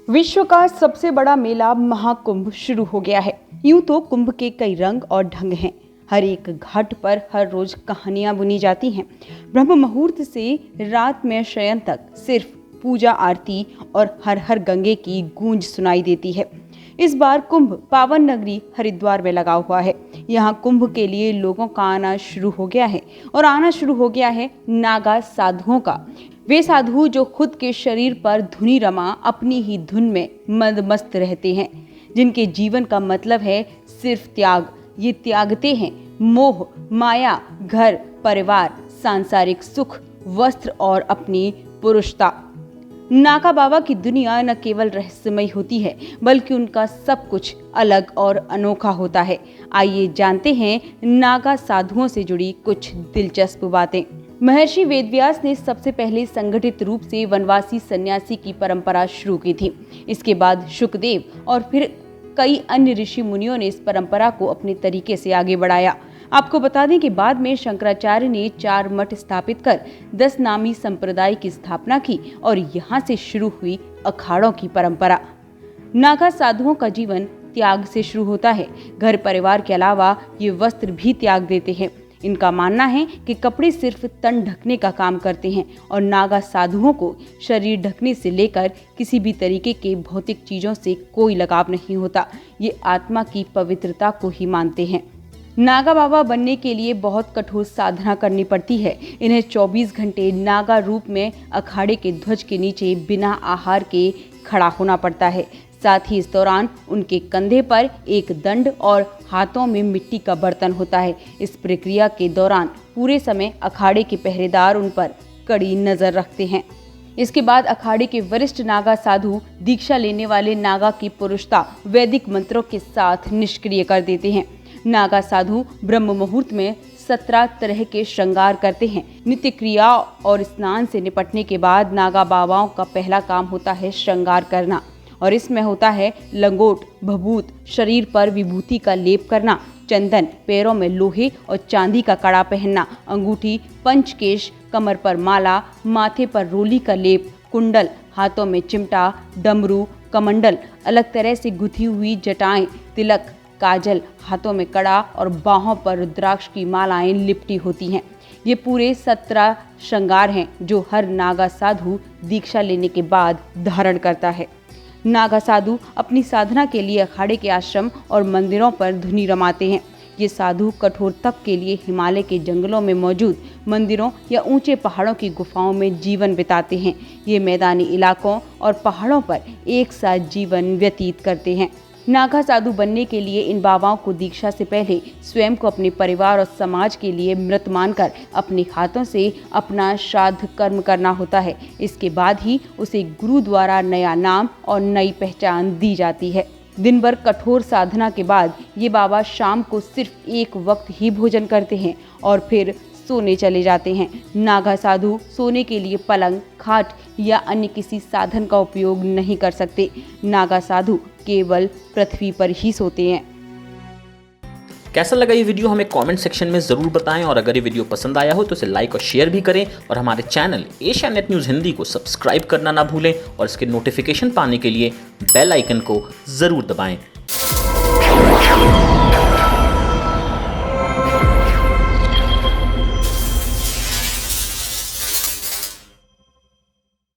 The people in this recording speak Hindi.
विश्व का सबसे बड़ा मेला महाकुंभ शुरू हो गया है। यूं तो कुंभ के कई रंग और ढंग हैं। हर एक घाट पर हर रोज कहानियां बुनी जाती हैं। ब्रह्म मुहूर्त से रात में शयन तक सिर्फ पूजा आरती और हर हर गंगे की गूंज सुनाई देती है। इस बार कुंभ पावन नगरी हरिद्वार में लगा हुआ है। यहाँ कुंभ के लिए लोगों का आना शुरू हो गया है और आना शुरू हो गया है नागा साधुओं का। वे साधु जो खुद के शरीर पर धुनी रमा अपनी ही धुन में मदमस्त रहते हैं, जिनके जीवन का मतलब है सिर्फ त्याग। ये त्यागते हैं मोह, माया, घर, परिवार, सांसारिक सुख, वस्त्र और अपनी पुरुषता। नागा बाबा की दुनिया न केवल रहस्यमयी होती है, बल्कि उनका सब कुछ अलग और अनोखा होता है। आइए जानते हैं नागा साधुओं से जुड़ी कुछ दिलचस्प बातें। महर्षि वेदव्यास ने सबसे पहले संगठित रूप से वनवासी सन्यासी की परंपरा शुरू की थी। इसके बाद शुकदेव और फिर कई अन्य ऋषि मुनियों ने इस परंपरा को अपने तरीके से आगे बढ़ाया। आपको बता दें कि बाद में शंकराचार्य ने 4 मठ स्थापित कर 10 नामी संप्रदाय की स्थापना की और यहाँ से शुरू हुई अखाड़ों की परंपरा। नागा साधुओं का जीवन त्याग से शुरू होता है। घर परिवार के अलावा ये वस्त्र भी त्याग देते हैं। इनका मानना है कि कपड़े सिर्फ तन ढकने का काम करते हैं और नागा साधुओं को शरीर ढकने से लेकर किसी भी तरीके के भौतिक चीजों से कोई लगाव नहीं होता। ये आत्मा की पवित्रता को ही मानते हैं। नागा बाबा बनने के लिए बहुत कठोर साधना करनी पड़ती है। इन्हें 24 घंटे नागा रूप में अखाड़े के ध्वज के नीचे बिना आहार के खड़ा होना पड़ता है। साथ ही इस दौरान उनके कंधे पर एक दंड और हाथों में मिट्टी का बर्तन होता है। इस प्रक्रिया के दौरान पूरे समय अखाड़े के पहरेदार उन पर कड़ी नजर रखते हैं। इसके बाद अखाड़े के वरिष्ठ नागा साधु दीक्षा लेने वाले नागा की पुरुषता वैदिक मंत्रों के साथ निष्क्रिय कर देते हैं। नागा साधु ब्रह्म मुहूर्त में 17 तरह के श्रृंगार करते हैं। नित्य क्रिया और स्नान से निपटने के बाद नागा बाबाओं का पहला काम होता है श्रृंगार करना, और इसमें होता है लंगोट, भभूत, शरीर पर विभूति का लेप करना, चंदन, पैरों में लोहे और चांदी का कड़ा पहनना, अंगूठी, पंचकेश, कमर पर माला, माथे पर रोली का लेप, कुंडल, हाथों में चिमटा, डमरू, कमंडल, अलग तरह से गुथी हुई जटाएं, तिलक, काजल, हाथों में कड़ा और बाहों पर रुद्राक्ष की मालाएं लिपटी होती हैं। ये पूरे 17 श्रृंगार हैं जो हर नागा साधु दीक्षा लेने के बाद धारण करता है। नागा साधु अपनी साधना के लिए अखाड़े के आश्रम और मंदिरों पर धुनी रमाते हैं। ये साधु कठोर तप के लिए हिमालय के जंगलों में मौजूद मंदिरों या ऊंचे पहाड़ों की गुफाओं में जीवन बिताते हैं। ये मैदानी इलाकों और पहाड़ों पर एक साथ जीवन व्यतीत करते हैं। नागा साधु बनने के लिए इन बाबाओं को दीक्षा से पहले स्वयं को अपने परिवार और समाज के लिए मृत मानकर अपने हाथों से अपना श्राद्ध कर्म करना होता है। इसके बाद ही उसे गुरु द्वारा नया नाम और नई पहचान दी जाती है। दिन भर कठोर साधना के बाद ये बाबा शाम को सिर्फ एक वक्त ही भोजन करते हैं और फिर सोने चले जाते हैं। नागा साधु सोने के लिए पलंग, खाट या अन्य किसी साधन का उपयोग नहीं कर सकते। नागा साधु केवल पृथ्वी पर ही सोते हैं। कैसा लगा ये वीडियो हमें कमेंट सेक्शन में जरूर बताएं, और अगर ये वीडियो पसंद आया हो तो इसे लाइक और शेयर भी करें, और हमारे channel Asia net news Hindi को सब्सक्राइब करना ना भूलें, और इसके नोटिफिकेशन पाने के लिए बेल आइकन को जरूर दबाएं।